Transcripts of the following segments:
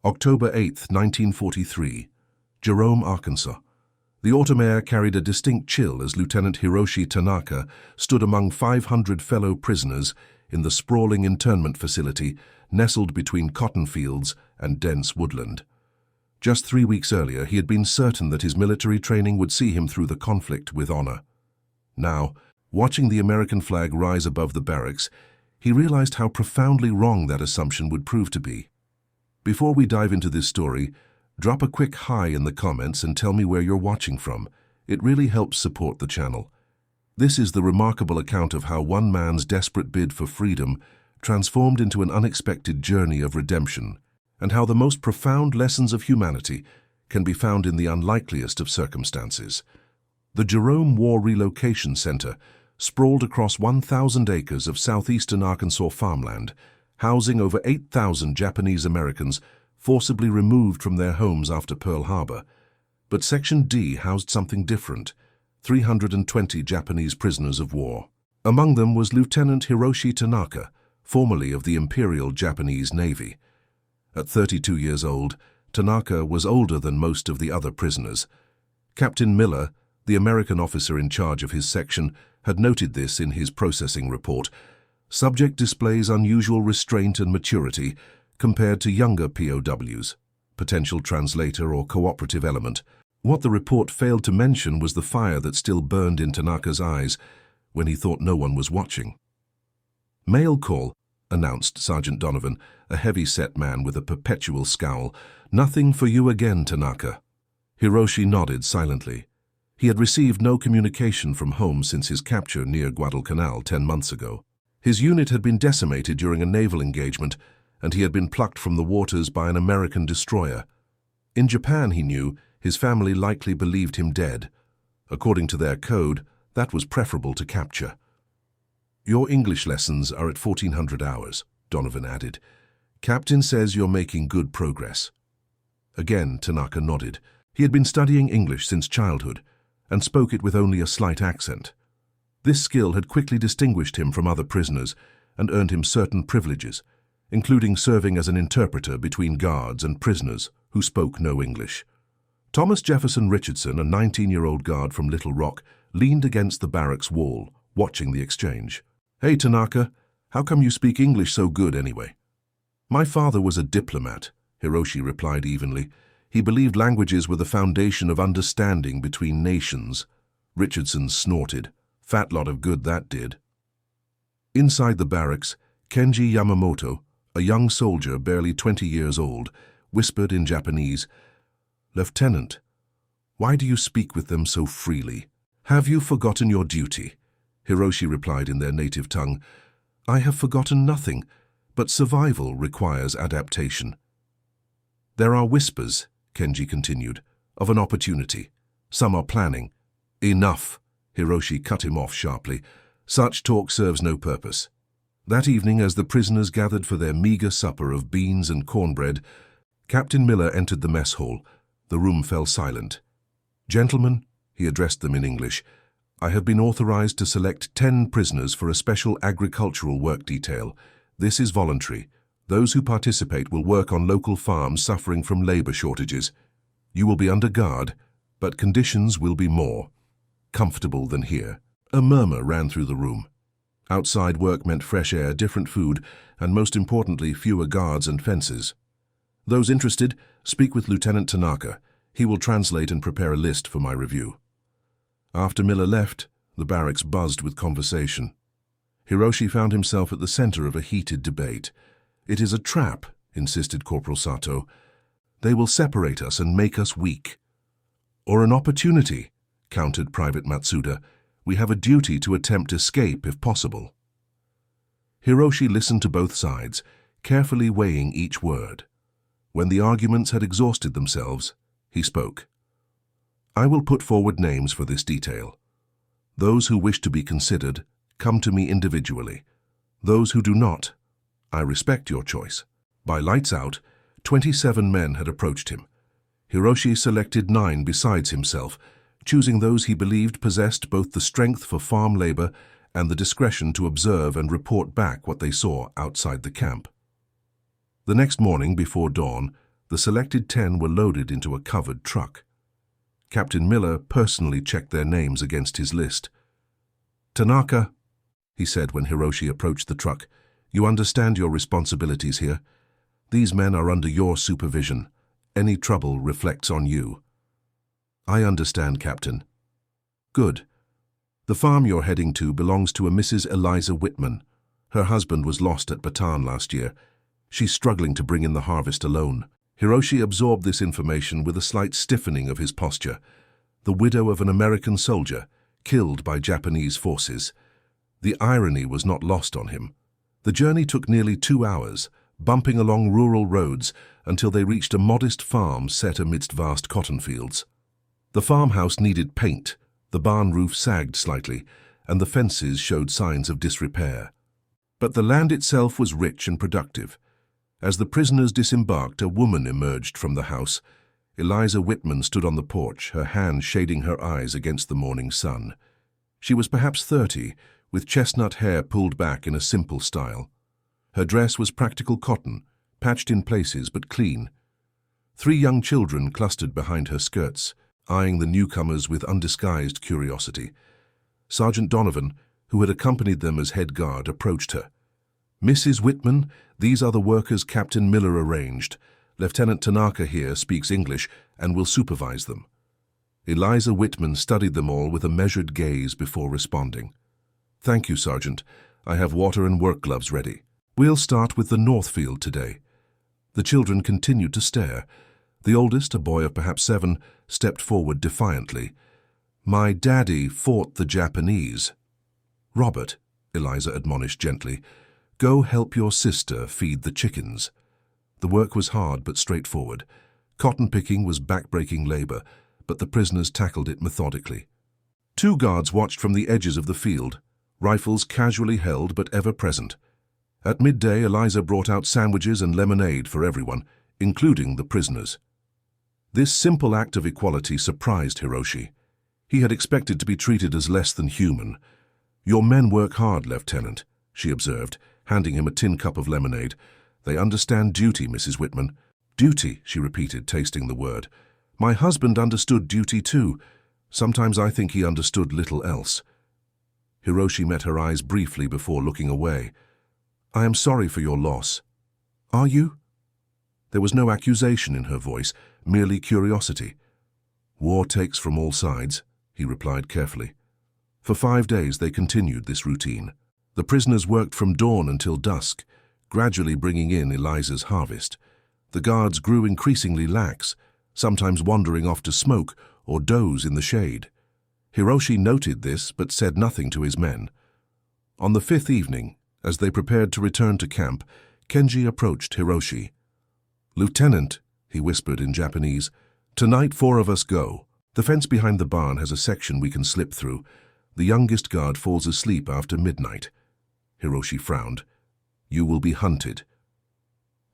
October 8, 1943. Jerome, Arkansas. The autumn air carried a distinct chill as Lieutenant Hiroshi Tanaka stood among 500 fellow prisoners in the sprawling internment facility nestled between cotton fields and dense woodland. Just 3 weeks earlier, he had been certain that his military training would see him through the conflict with honor. Now, watching the American flag rise above the barracks, he realized how profoundly wrong that assumption would prove to be. Before we dive into this story, drop a quick hi in the comments and tell me where you're watching from. It really helps support the channel. This is the remarkable account of how one man's desperate bid for freedom transformed into an unexpected journey of redemption, and how the most profound lessons of humanity can be found in the unlikeliest of circumstances. The Jerome War Relocation Center sprawled across 1,000 acres of southeastern Arkansas farmland, housing over 8,000 Japanese Americans forcibly removed from their homes after Pearl Harbor. But Section D housed something different: 320 Japanese prisoners of war. Among them was Lieutenant Hiroshi Tanaka, formerly of the Imperial Japanese Navy. At 32 years old, Tanaka was older than most of the other prisoners. Captain Miller, the American officer in charge of his section, had noted this in his processing report. Subject displays unusual restraint and maturity compared to younger POWs, potential translator or cooperative element. What the report failed to mention was the fire that still burned in Tanaka's eyes when he thought no one was watching. "Mail call," announced Sergeant Donovan, a heavy-set man with a perpetual scowl. "Nothing for you again, Tanaka." Hiroshi nodded silently. He had received no communication from home since his capture near Guadalcanal 10 months ago. His unit had been decimated during a naval engagement, and he had been plucked from the waters by an American destroyer. In Japan, he knew, his family likely believed him dead. According to their code, that was preferable to capture. "Your English lessons are at 1400 hours, Donovan added. "Captain says you're making good progress." Again, Tanaka nodded. He had been studying English since childhood, and spoke it with only a slight accent. This skill had quickly distinguished him from other prisoners and earned him certain privileges, including serving as an interpreter between guards and prisoners who spoke no English. Thomas Jefferson Richardson, a 19-year-old guard from Little Rock, leaned against the barracks wall, watching the exchange. "Hey, Tanaka, how come you speak English so good anyway?" "My father was a diplomat," Hiroshi replied evenly. "He believed languages were the foundation of understanding between nations." Richardson snorted. "Fat lot of good that did." Inside the barracks, Kenji Yamamoto, a young soldier barely 20 years old, whispered in Japanese, "Lieutenant, why do you speak with them so freely? Have you forgotten your duty?" Hiroshi replied in their native tongue, "I have forgotten nothing, but survival requires adaptation." "There are whispers," Kenji continued, "of an opportunity. Some are planning." "Enough," Hiroshi cut him off sharply. "Such talk serves no purpose." That evening, as the prisoners gathered for their meager supper of beans and cornbread, Captain Miller entered the mess hall. The room fell silent. "Gentlemen," he addressed them in English, "I have been authorized to select 10 prisoners for a special agricultural work detail. This is voluntary. Those who participate will work on local farms suffering from labor shortages. You will be under guard, but conditions will be more comfortable than here." A murmur ran through the room. Outside work meant fresh air, different food, and most importantly, fewer guards and fences. "Those interested, speak with Lieutenant Tanaka. He will translate and prepare a list for my review." After Miller left, the barracks buzzed with conversation. Hiroshi found himself at the center of a heated debate. "It is a trap," insisted Corporal Sato. "They will separate us and make us weak." "Or an opportunity," countered Private Matsuda. "We have a duty to attempt escape if possible." Hiroshi listened to both sides, carefully weighing each word. When the arguments had exhausted themselves, he spoke. "I will put forward names for this detail. Those who wish to be considered, come to me individually. Those who do not, I respect your choice." By lights out, 27 men had approached him. Hiroshi selected 9 besides himself, choosing those he believed possessed both the strength for farm labor and the discretion to observe and report back what they saw outside the camp. The next morning, before dawn, The selected 10 were loaded into a covered truck. Captain Miller personally checked their names against his list. "Tanaka," he said when Hiroshi approached the truck, "you understand your responsibilities here. These men are under your supervision. Any trouble reflects on you." "I understand, Captain." "Good. The farm you're heading to belongs to a Mrs. Eliza Whitman. Her husband was lost at Bataan last year. She's struggling to bring in the harvest alone." Hiroshi absorbed this information with a slight stiffening of his posture. The widow of an American soldier, killed by Japanese forces. The irony was not lost on him. The journey took nearly 2 hours, bumping along rural roads until they reached a modest farm set amidst vast cotton fields. The farmhouse needed paint, the barn roof sagged slightly, and the fences showed signs of disrepair. But the land itself was rich and productive. As the prisoners disembarked, a woman emerged from the house. Eliza Whitman stood on the porch, her hand shading her eyes against the morning sun. She was perhaps 30, with chestnut hair pulled back in a simple style. Her dress was practical cotton, patched in places but clean. 3 young children clustered behind her skirts, eyeing the newcomers with undisguised curiosity. Sergeant Donovan, who had accompanied them as head guard, approached her. "Mrs. Whitman, these are the workers Captain Miller arranged. Lieutenant Tanaka here speaks English and will supervise them." Eliza Whitman studied them all with a measured gaze before responding. "Thank you, Sergeant. I have water and work gloves ready. We'll start with the Northfield today." The children continued to stare. The oldest, a boy of perhaps 7, stepped forward defiantly. "My daddy fought the Japanese." "Robert," Eliza admonished gently, "go help your sister feed the chickens." The work was hard but straightforward. Cotton picking was back-breaking labor, but the prisoners tackled it methodically. 2 guards watched from the edges of the field, rifles casually held but ever present. At midday, Eliza brought out sandwiches and lemonade for everyone, including the prisoners. This simple act of equality surprised Hiroshi. He had expected to be treated as less than human. "Your men work hard, Lieutenant," she observed, handing him a tin cup of lemonade. "They understand duty, Mrs. Whitman." "Duty," she repeated, tasting the word. "My husband understood duty too. Sometimes I think he understood little else." Hiroshi met her eyes briefly before looking away. "I am sorry for your loss." "Are you?" There was no accusation in her voice, merely curiosity. "War takes from all sides," he replied carefully. For 5 days they continued this routine. The prisoners worked from dawn until dusk, gradually bringing in Eliza's harvest. The guards grew increasingly lax, sometimes wandering off to smoke or doze in the shade. Hiroshi noted this but said nothing to his men. On the 5th evening, as they prepared to return to camp, Kenji approached Hiroshi. "Lieutenant," he whispered in Japanese, "tonight 4 of us go. The fence behind the barn has a section we can slip through. The youngest guard falls asleep after midnight." Hiroshi frowned. "You will be hunted."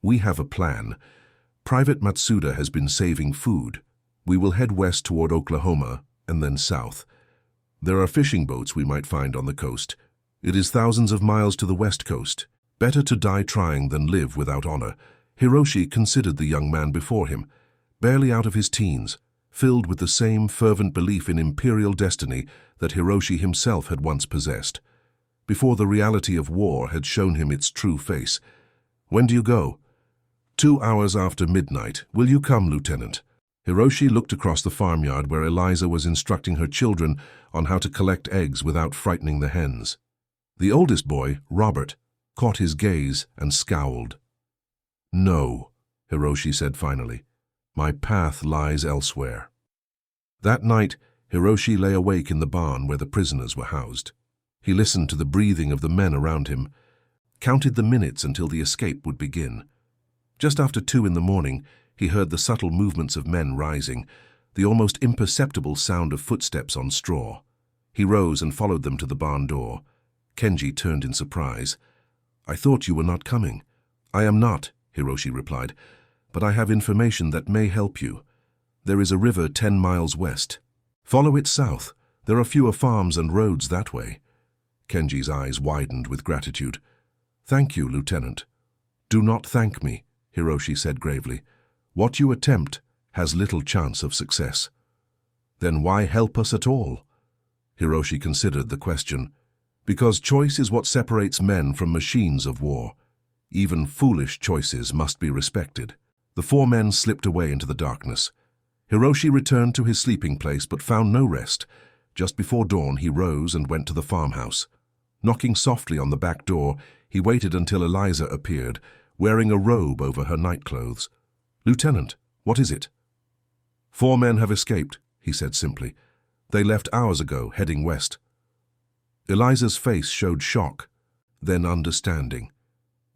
"We have a plan. Private Matsuda has been saving food. We will head west toward Oklahoma and then south. There are fishing boats we might find on the coast. It is thousands of miles to the west coast. Better to die trying than live without honor." Hiroshi considered the young man before him, barely out of his teens, filled with the same fervent belief in imperial destiny that Hiroshi himself had once possessed, before the reality of war had shown him its true face. "When do you go?" 2 hours after midnight. Will you come, Lieutenant?" Hiroshi looked across the farmyard where Eliza was instructing her children on how to collect eggs without frightening the hens. The oldest boy, Robert, caught his gaze and scowled. "No," Hiroshi said finally. "My path lies elsewhere." That night, Hiroshi lay awake in the barn where the prisoners were housed. He listened to the breathing of the men around him, counted the minutes until the escape would begin. Just after 2 in the morning, he heard the subtle movements of men rising, the almost imperceptible sound of footsteps on straw. He rose and followed them to the barn door. Kenji turned in surprise. "I thought you were not coming." "I am not," Hiroshi replied, "but I have information that may help you. There is a river 10 miles west. Follow it south. There are fewer farms and roads that way." Kenji's eyes widened with gratitude. "Thank you, Lieutenant." "Do not thank me," Hiroshi said gravely. What you attempt has little chance of success. Then why help us at all? Hiroshi considered the question. Because choice is what separates men from machines of war. Even foolish choices must be respected. The four men slipped away into the darkness. Hiroshi returned to his sleeping place but found no rest. Just before dawn, he rose and went to the farmhouse. Knocking softly on the back door, he waited until Eliza appeared, wearing a robe over her nightclothes. "Lieutenant, what is it?" "4 men have escaped," he said simply. "They left hours ago, heading west." Eliza's face showed shock, then understanding.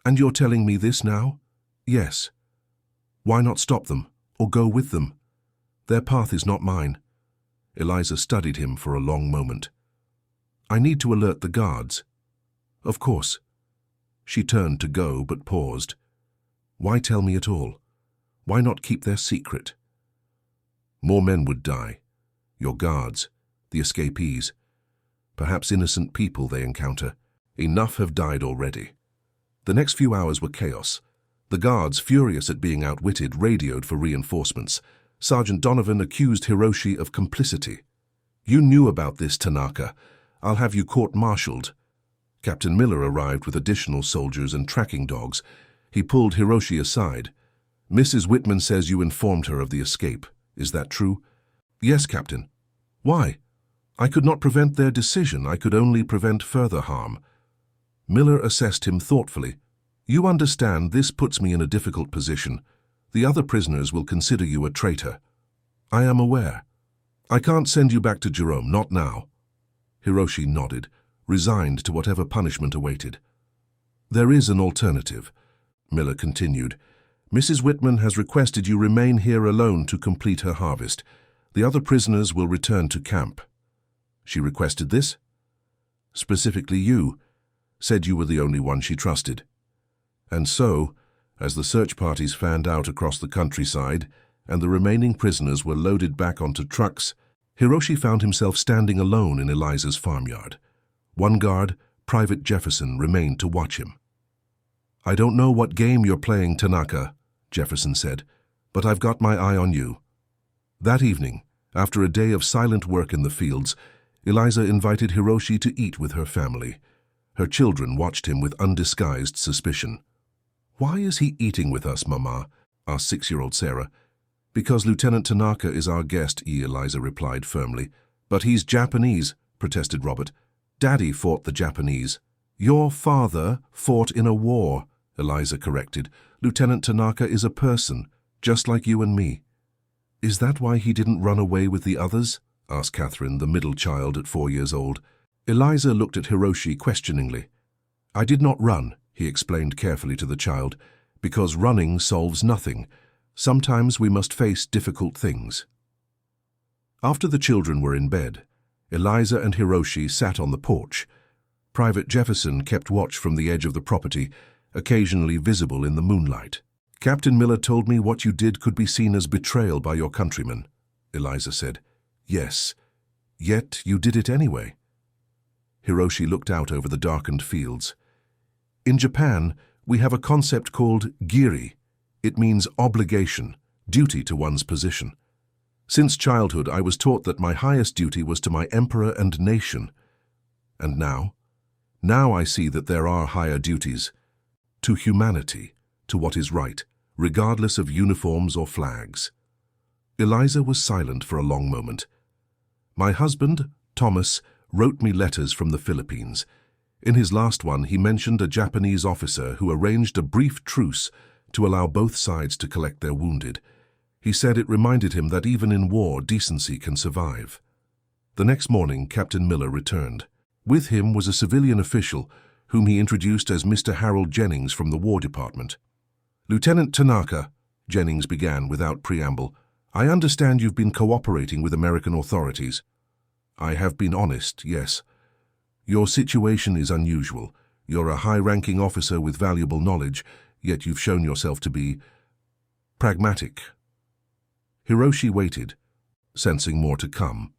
"And you're telling me this now?" "Yes." "Why not stop them, or go with them?" "Their path is not mine." Eliza studied him for a long moment. "I need to alert the guards." "Of course." She turned to go, but paused. "Why tell me at all? Why not keep their secret?" "More men would die. Your guards, the escapees, perhaps innocent people they encounter. Enough have died already." The next few hours were chaos. The guards, furious at being outwitted, radioed for reinforcements. Sergeant Donovan accused Hiroshi of complicity. "You knew about this, Tanaka. I'll have you court-martialed." Captain Miller arrived with additional soldiers and tracking dogs. He pulled Hiroshi aside. "Mrs. Whitman says you informed her of the escape. Is that true?" "Yes, Captain." "Why?" "I could not prevent their decision. I could only prevent further harm." Miller assessed him thoughtfully. "You understand this puts me in a difficult position. The other prisoners will consider you a traitor." "I am aware." "I can't send you back to Jerome, not now." Hiroshi nodded, resigned to whatever punishment awaited. "There is an alternative," Miller continued. "Mrs. Whitman has requested you remain here alone to complete her harvest. The other prisoners will return to camp." "She requested this?" "Specifically you. Said you were the only one she trusted." And so, as the search parties fanned out across the countryside and the remaining prisoners were loaded back onto trucks, Hiroshi found himself standing alone in Eliza's farmyard. One guard, Private Jefferson, remained to watch him. "I don't know what game you're playing, Tanaka," Jefferson said, "but I've got my eye on you." That evening, after a day of silent work in the fields, Eliza invited Hiroshi to eat with her family. Her children watched him with undisguised suspicion. "Why is he eating with us, Mama?" asked 6-year-old Sarah. "Because Lieutenant Tanaka is our guest," Eliza replied firmly. "But he's Japanese," protested Robert. "Daddy fought the Japanese." "Your father fought in a war," Eliza corrected. "Lieutenant Tanaka is a person, just like you and me." "Is that why he didn't run away with the others?" asked Catherine, the middle child at 4 years old. Eliza looked at Hiroshi questioningly. "I did not run," he explained carefully to the child, "because running solves nothing. Sometimes we must face difficult things." After the children were in bed, Eliza and Hiroshi sat on the porch. Private Jefferson kept watch from the edge of the property, occasionally visible in the moonlight. "Captain Miller told me what you did could be seen as betrayal by your countrymen," Eliza said. "Yes, yet you did it anyway." Hiroshi looked out over the darkened fields. "In Japan, we have a concept called giri. It means obligation, duty to one's position. Since childhood, I was taught that my highest duty was to my emperor and nation. And now? Now I see that there are higher duties. To humanity, to what is right, regardless of uniforms or flags." Eliza was silent for a long moment. "My husband, Thomas, wrote me letters from the Philippines. In his last one, he mentioned a Japanese officer who arranged a brief truce to allow both sides to collect their wounded. He said it reminded him that even in war, decency can survive." The next morning, Captain Miller returned. With him was a civilian official whom he introduced as Mr. Harold Jennings from the War Department. "Lieutenant Tanaka," Jennings began without preamble, "I understand you've been cooperating with American authorities." "I have been honest, yes. Your situation is unusual. You're a high-ranking officer with valuable knowledge, yet you've shown yourself to be pragmatic." Hiroshi waited, sensing more to come.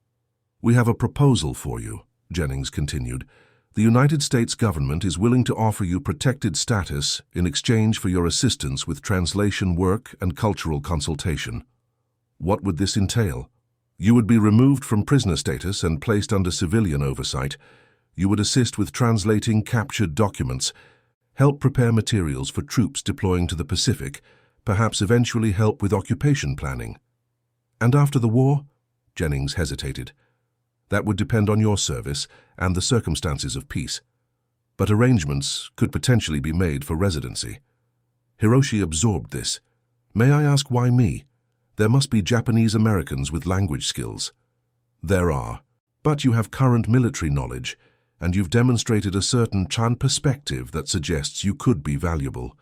"We have a proposal for you," Jennings continued. The United States government is willing to offer you protected status in exchange for your assistance with translation work and cultural consultation. What would this entail? You would be removed from prisoner status and placed under civilian oversight. You would assist with translating captured documents, help prepare materials for troops deploying to the Pacific, perhaps eventually help with occupation planning. And after the war? Jennings hesitated. That would depend on your service and the circumstances of peace. But arrangements could potentially be made for residency. Hiroshi absorbed this. May I ask why me? There must be Japanese Americans with language skills. There are. But you have current military knowledge, and you've demonstrated a certain Chan perspective that suggests you could be valuable.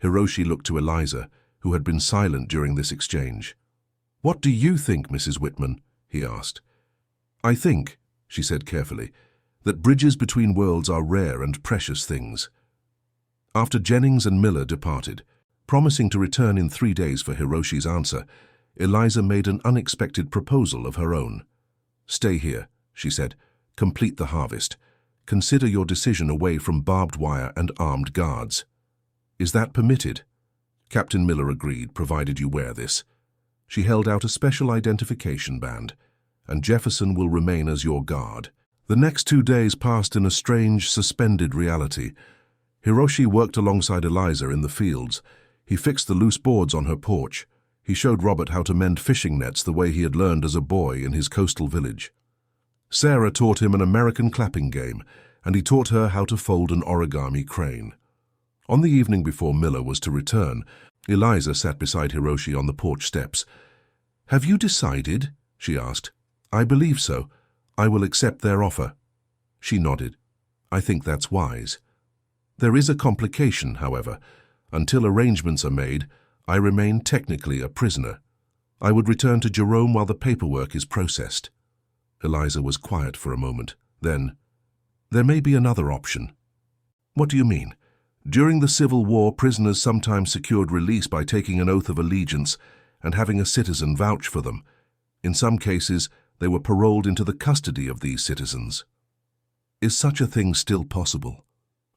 Hiroshi looked to Eliza, who had been silent during this exchange. What do you think, Mrs. Whitman? He asked. I think, she said carefully, that bridges between worlds are rare and precious things. After Jennings and Miller departed, promising to return in 3 days for Hiroshi's answer, Eliza made an unexpected proposal of her own. Stay here, she said. Complete the harvest. Consider your decision away from barbed wire and armed guards. Is that permitted? Captain Miller agreed, provided you wear this. She held out a special identification band, and Jefferson will remain as your guard. The next 2 days passed in a strange, suspended reality. Hiroshi worked alongside Eliza in the fields. He fixed the loose boards on her porch. He showed Robert how to mend fishing nets the way he had learned as a boy in his coastal village. Sarah taught him an American clapping game, and he taught her how to fold an origami crane. On the evening before Miller was to return, Eliza sat beside Hiroshi on the porch steps. Have you decided? She asked. I believe so. I will accept their offer. She nodded. I think that's wise. There is a complication, however. Until arrangements are made, I remain technically a prisoner. I would return to Jerome while the paperwork is processed. Eliza was quiet for a moment. Then, there may be another option. What do you mean? During the Civil War, prisoners sometimes secured release by taking an oath of allegiance and having a citizen vouch for them. In some cases, they were paroled into the custody of these citizens. Is such a thing still possible?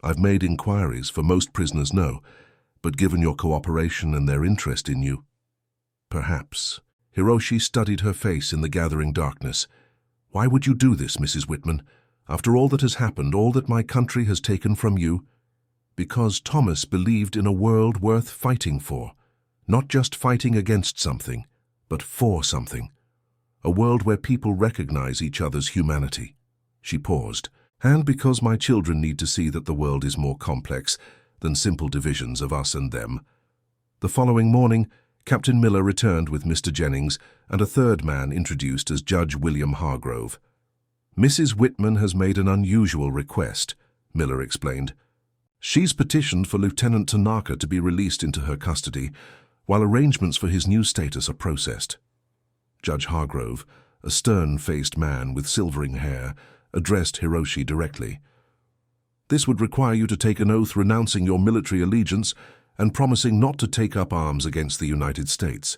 I've made inquiries, for most prisoners know, but given your cooperation and their interest in you, perhaps. Hiroshi studied her face in the gathering darkness. Why would you do this, Mrs. Whitman? After all that has happened, all that my country has taken from you? Because Thomas believed in a world worth fighting for. Not just fighting against something, but for something. A world where people recognize each other's humanity. She paused. And because my children need to see that the world is more complex than simple divisions of us and them. The following morning, Captain Miller returned with Mr. Jennings and a third man introduced as Judge William Hargrove. Mrs. Whitman has made an unusual request, Miller explained. She's petitioned for Lieutenant Tanaka to be released into her custody while arrangements for his new status are processed. Judge Hargrove, a stern-faced man with silvering hair, addressed Hiroshi directly. This would require you to take an oath renouncing your military allegiance and promising not to take up arms against the United States.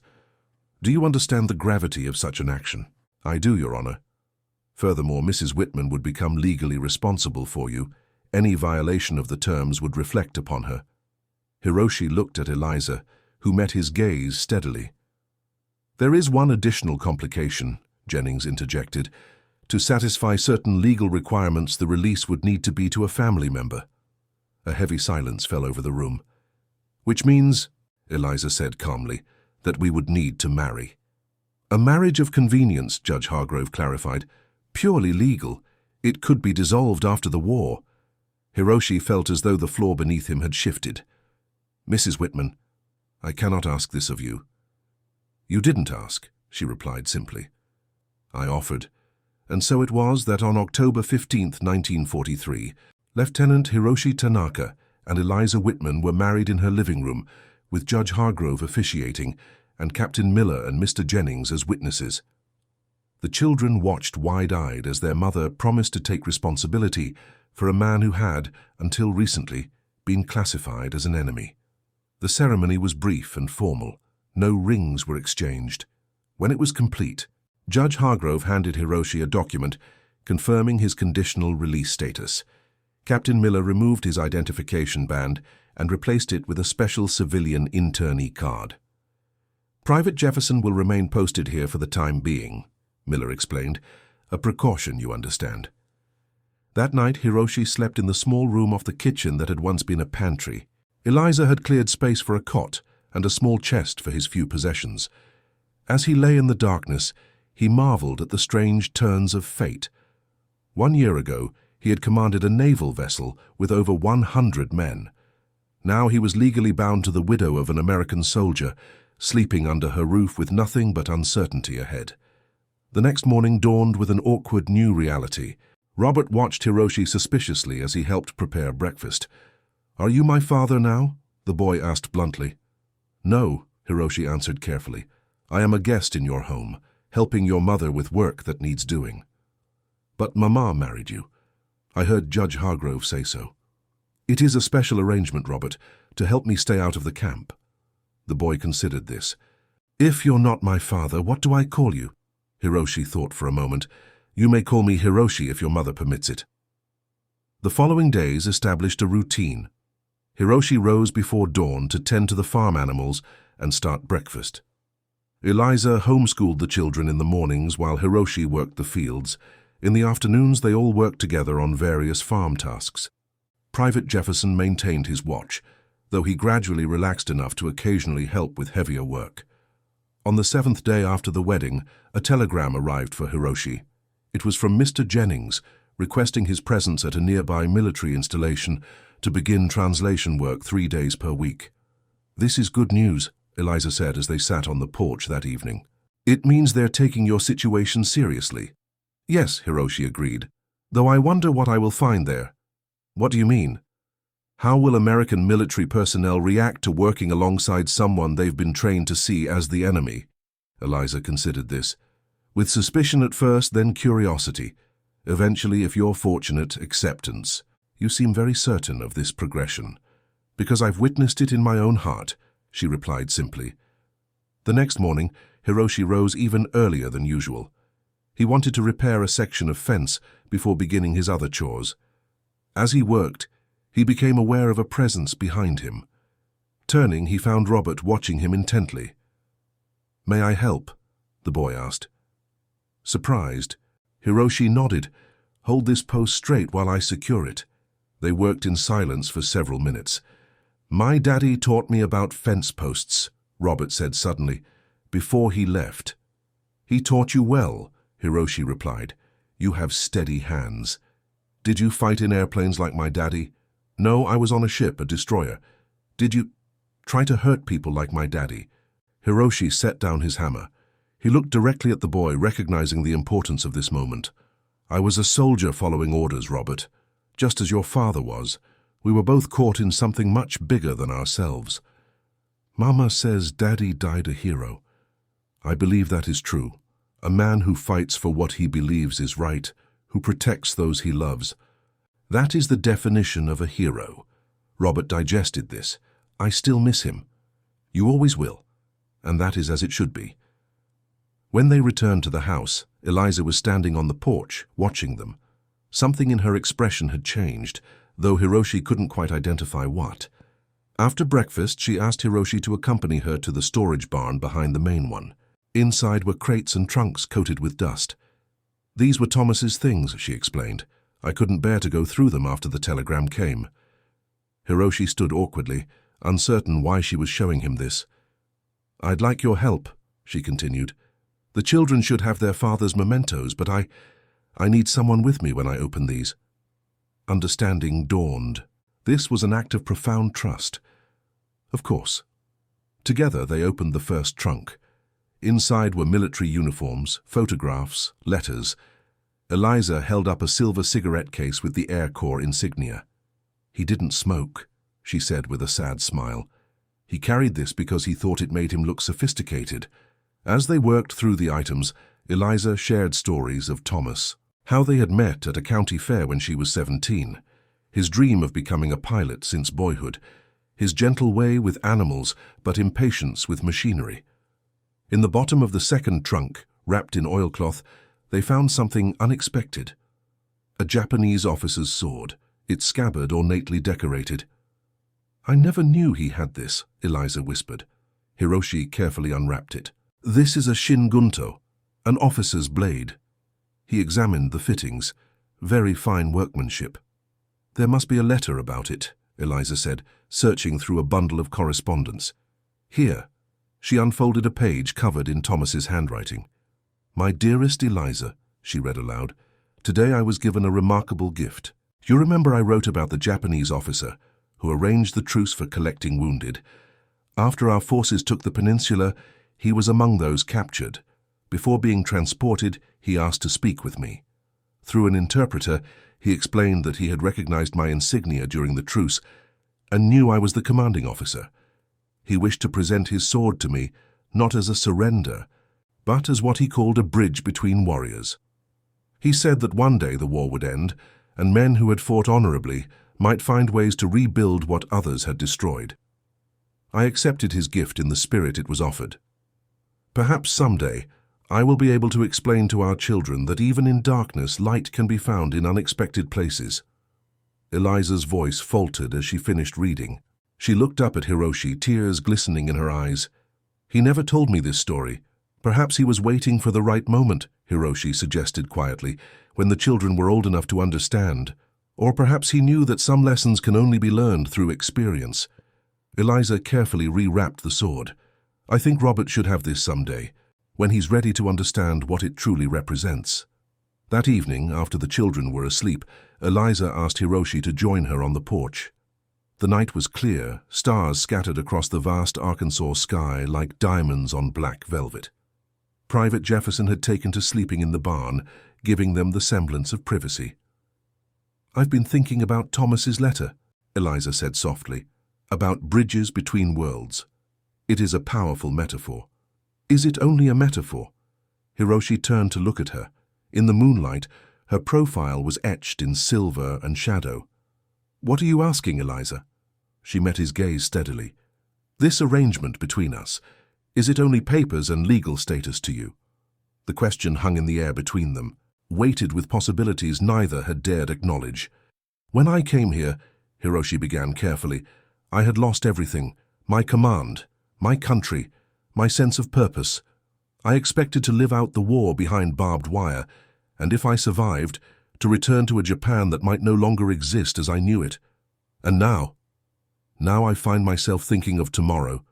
Do you understand the gravity of such an action? I do, Your Honor. Furthermore, Mrs. Whitman would become legally responsible for you. Any violation of the terms would reflect upon her. Hiroshi looked at Eliza, who met his gaze steadily. There is one additional complication, Jennings interjected. To satisfy certain legal requirements, the release would need to be to a family member. A heavy silence fell over the room. Which means, Eliza said calmly, that we would need to marry. A marriage of convenience, Judge Hargrove clarified. Purely legal. It could be dissolved after the war. Hiroshi felt as though the floor beneath him had shifted. Mrs. Whitman, I cannot ask this of you. You didn't ask, she replied simply. I offered. And so it was that on October 15, 1943, Lieutenant Hiroshi Tanaka and Eliza Whitman were married in her living room, with Judge Hargrove officiating and Captain Miller and Mr. Jennings as witnesses. The children watched wide-eyed as their mother promised to take responsibility for a man who had, until recently, been classified as an enemy. The ceremony was brief and formal. No rings were exchanged. When it was complete, Judge Hargrove handed Hiroshi a document confirming his conditional release status. Captain Miller removed his identification band and replaced it with a special civilian internee card. "Private Jefferson will remain posted here for the time being," Miller explained. "A precaution, you understand." That night, Hiroshi slept in the small room off the kitchen that had once been a pantry. Eliza had cleared space for a cot and a small chest for his few possessions. As he lay in the darkness, he marveled at the strange turns of fate. 1 year ago, he had commanded a naval vessel with over 100 men. Now he was legally bound to the widow of an American soldier, sleeping under her roof with nothing but uncertainty ahead. The next morning dawned with an awkward new reality. Robert watched Hiroshi suspiciously as he helped prepare breakfast. "Are you my father now?" the boy asked bluntly. "No," Hiroshi answered carefully. "I am a guest in your home, helping your mother with work that needs doing." "But Mama married you. I heard Judge Hargrove say so." "It is a special arrangement, Robert, to help me stay out of the camp." The boy considered this. "If you're not my father, what do I call you?" Hiroshi thought for a moment. "You may call me Hiroshi if your mother permits it." The following days established a routine. Hiroshi rose before dawn to tend to the farm animals and start breakfast. Eliza homeschooled the children in the mornings while Hiroshi worked the fields. In the afternoons, they all worked together on various farm tasks. Private Jefferson maintained his watch, though he gradually relaxed enough to occasionally help with heavier work. On the 7th day after the wedding, a telegram arrived for Hiroshi. It was from Mr. Jennings, requesting his presence at a nearby military installation to begin translation work 3 days per week. "This is good news," Eliza said as they sat on the porch that evening. "It means they're taking your situation seriously." "Yes," Hiroshi agreed, "though I wonder what I will find there." "What do you mean?" "How will American military personnel react to working alongside someone they've been trained to see as the enemy?" Eliza considered this. "With suspicion at first, then curiosity. Eventually, if you're fortunate, acceptance. You seem very certain of this progression." "Because I've witnessed it in my own heart," she replied simply. The next morning, Hiroshi rose even earlier than usual. He wanted to repair a section of fence before beginning his other chores. As he worked, he became aware of a presence behind him. Turning, he found Robert watching him intently. "May I help?" the boy asked. Surprised, Hiroshi nodded. "Hold this post straight while I secure it." They worked in silence for several minutes. "My daddy taught me about fence posts," Robert said suddenly, before he left. "He taught you well," Hiroshi replied. "You have steady hands." "Did you fight in airplanes like my daddy?" "No, I was on a ship, a destroyer." "Did you try to hurt people like my daddy?" Hiroshi set down his hammer. He looked directly at the boy, recognizing the importance of this moment. "I was a soldier following orders, Robert, just as your father was. We were both caught in something much bigger than ourselves." "Mama says Daddy died a hero. I believe that is true. A man who fights for what he believes is right, who protects those he loves. That is the definition of a hero." Robert digested this. "I still miss him. You always will. And that is as it should be." When they returned to the house, Eliza was standing on the porch, watching them. Something in her expression had changed, though Hiroshi couldn't quite identify what. After breakfast, she asked Hiroshi to accompany her to the storage barn behind the main one. Inside were crates and trunks coated with dust. "These were Thomas's things," she explained. "I couldn't bear to go through them after the telegram came." Hiroshi stood awkwardly, uncertain why she was showing him this. "I'd like your help," she continued. "The children should have their father's mementos, but I need someone with me when I open these." Understanding dawned. This was an act of profound trust. Of course. Together they opened the first trunk. Inside were military uniforms, photographs, letters. Eliza held up a silver cigarette case with the Air Corps insignia. "He didn't smoke," she said with a sad smile. "He carried this because he thought it made him look sophisticated." As they worked through the items, Eliza shared stories of Thomas, how they had met at a county fair when she was 17, his dream of becoming a pilot since boyhood, his gentle way with animals but impatience with machinery. In the bottom of the second trunk, wrapped in oilcloth, they found something unexpected, A Japanese officer's sword, its scabbard ornately decorated. "I never knew he had this," Eliza whispered. Hiroshi carefully unwrapped it. "This is a shingunto, an officer's blade." He examined the fittings. Very fine workmanship. "There must be a letter about it," Eliza said, searching through a bundle of correspondence. "Here." She unfolded a page covered in Thomas's handwriting. "My dearest Eliza," she read aloud, "today I was given a remarkable gift. You remember I wrote about the Japanese officer who arranged the truce for collecting wounded. After our forces took the peninsula, he was among those captured. Before being transported, he asked to speak with me. Through an interpreter, he explained that he had recognized my insignia during the truce and knew I was the commanding officer. He wished to present his sword to me, not as a surrender, but as what he called a bridge between warriors. He said that one day the war would end, and men who had fought honorably might find ways to rebuild what others had destroyed. I accepted his gift in the spirit it was offered. Perhaps someday I will be able to explain to our children that even in darkness light can be found in unexpected places." Eliza's voice faltered as she finished reading. She looked up at Hiroshi, tears glistening in her eyes. "He never told me this story. Perhaps he was waiting for the right moment," Hiroshi suggested quietly, "when the children were old enough to understand. Or perhaps he knew that some lessons can only be learned through experience." Eliza carefully rewrapped the sword. "I think Robert should have this someday, when he's ready to understand what it truly represents." That evening, after the children were asleep, Eliza asked Hiroshi to join her on the porch. The night was clear, stars scattered across the vast Arkansas sky like diamonds on black velvet. Private Jefferson had taken to sleeping in the barn, giving them the semblance of privacy. "I've been thinking about Thomas's letter," Eliza said softly, "about bridges between worlds. It is a powerful metaphor." "Is it only a metaphor?" Hiroshi turned to look at her. In the moonlight, her profile was etched in silver and shadow. "What are you asking, Eliza?" She met his gaze steadily. "This arrangement between us, is it only papers and legal status to you?" The question hung in the air between them, weighted with possibilities neither had dared acknowledge. "When I came here," Hiroshi began carefully, "I had lost everything, my command, my country, my sense of purpose. I expected to live out the war behind barbed wire, and if I survived, to return to a Japan that might no longer exist as I knew it. And now I find myself thinking of tomorrow,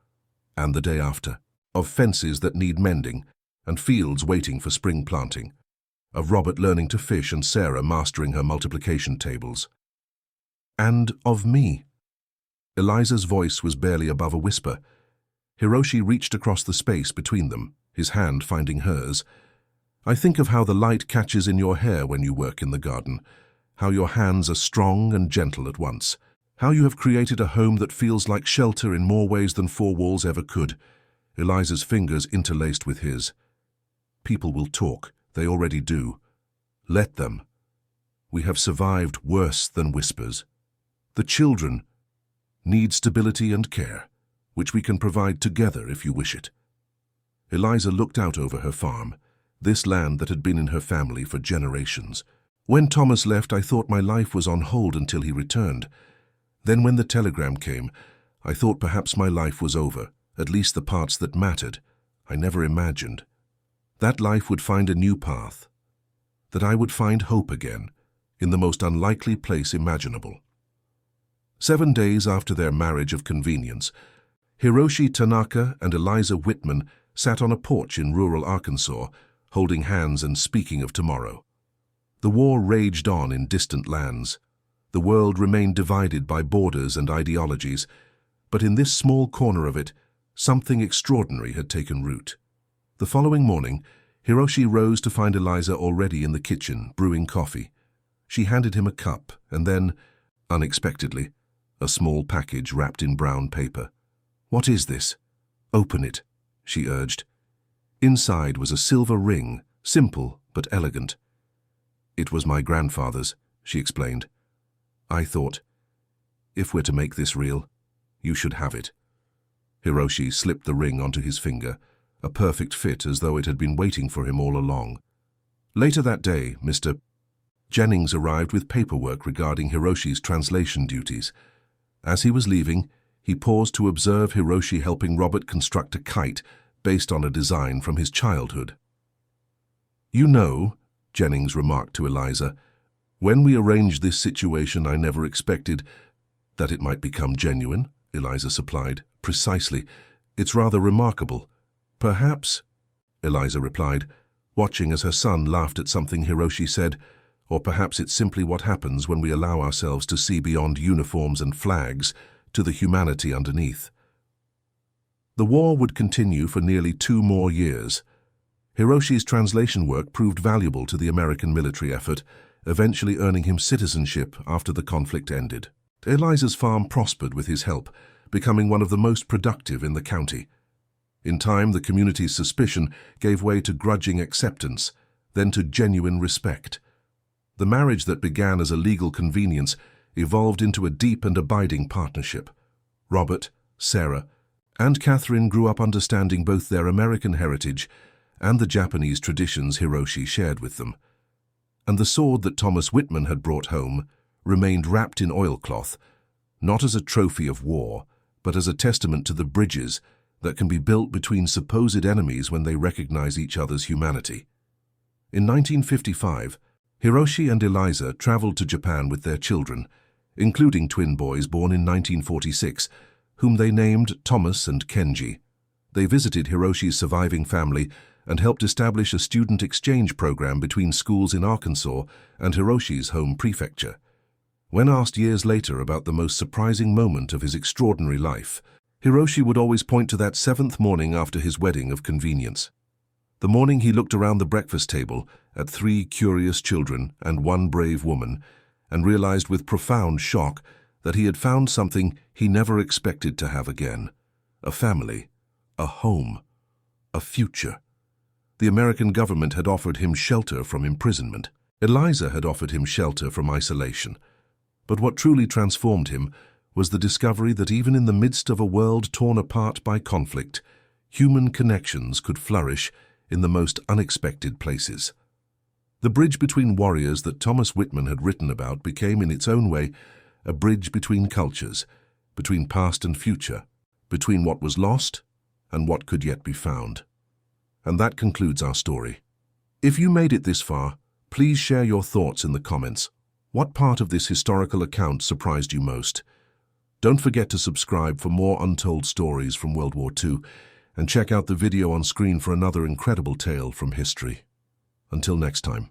and the day after, of fences that need mending, and fields waiting for spring planting, of Robert learning to fish and Sarah mastering her multiplication tables. And of me." Eliza's voice was barely above a whisper. Hiroshi reached across the space between them, his hand finding hers. "I think of how the light catches in your hair when you work in the garden, how your hands are strong and gentle at once, how you have created a home that feels like shelter in more ways than four walls ever could." Eliza's fingers interlaced with his. "People will talk, they already do. Let them. We have survived worse than whispers. The children need stability and care, which we can provide together if you wish it." Eliza looked out over her farm, this land that had been in her family for generations. "When Thomas left, I thought my life was on hold until he returned. Then when the telegram came, I thought perhaps my life was over, at least the parts that mattered. I never imagined that life would find a new path, that I would find hope again, in the most unlikely place imaginable." 7 days after their marriage of convenience, Hiroshi Tanaka and Eliza Whitman sat on a porch in rural Arkansas, holding hands and speaking of tomorrow. The war raged on in distant lands. The world remained divided by borders and ideologies, but in this small corner of it, something extraordinary had taken root. The following morning, Hiroshi rose to find Eliza already in the kitchen, brewing coffee. She handed him a cup, and then, unexpectedly, a small package wrapped in brown paper. "What is this?" "Open it," she urged. Inside was a silver ring, simple but elegant. "It was my grandfather's," she explained. "I thought, if we're to make this real, you should have it." Hiroshi slipped the ring onto his finger, a perfect fit as though it had been waiting for him all along. Later that day, Mr. Jennings arrived with paperwork regarding Hiroshi's translation duties. As he was leaving, he paused to observe Hiroshi helping Robert construct a kite based on a design from his childhood. "You know," Jennings remarked to Eliza, "when we arranged this situation, I never expected that it might become genuine," Eliza supplied. "Precisely. It's rather remarkable." "Perhaps," Eliza replied, watching as her son laughed at something Hiroshi said, "or perhaps it's simply what happens when we allow ourselves to see beyond uniforms and flags to the humanity underneath." The war would continue for nearly 2 more years. Hiroshi's translation work proved valuable to the American military effort, eventually earning him citizenship after the conflict ended. Eliza's farm prospered with his help, becoming one of the most productive in the county. In time, the community's suspicion gave way to grudging acceptance, then to genuine respect. The marriage that began as a legal convenience evolved into a deep and abiding partnership. Robert, Sarah, and Catherine grew up understanding both their American heritage and the Japanese traditions Hiroshi shared with them. And the sword that Thomas Whitman had brought home remained wrapped in oilcloth, not as a trophy of war, but as a testament to the bridges that can be built between supposed enemies when they recognize each other's humanity. In 1955, Hiroshi and Eliza traveled to Japan with their children, including twin boys born in 1946, whom they named Thomas and Kenji. They visited Hiroshi's surviving family and helped establish a student exchange program between schools in Arkansas and Hiroshi's home prefecture. When asked years later about the most surprising moment of his extraordinary life, Hiroshi would always point to that 7th morning after his wedding of convenience. The morning he looked around the breakfast table at 3 curious children and 1 brave woman and realized with profound shock that he had found something he never expected to have again: a family, a home, a future. The American government had offered him shelter from imprisonment. Eliza had offered him shelter from isolation. But what truly transformed him was the discovery that even in the midst of a world torn apart by conflict, human connections could flourish in the most unexpected places. The bridge between warriors that Thomas Whitman had written about became, in its own way, a bridge between cultures, between past and future, between what was lost and what could yet be found. And that concludes our story. If you made it this far, please share your thoughts in the comments. What part of this historical account surprised you most? Don't forget to subscribe for more untold stories from World War II, and check out the video on screen for another incredible tale from history. Until next time.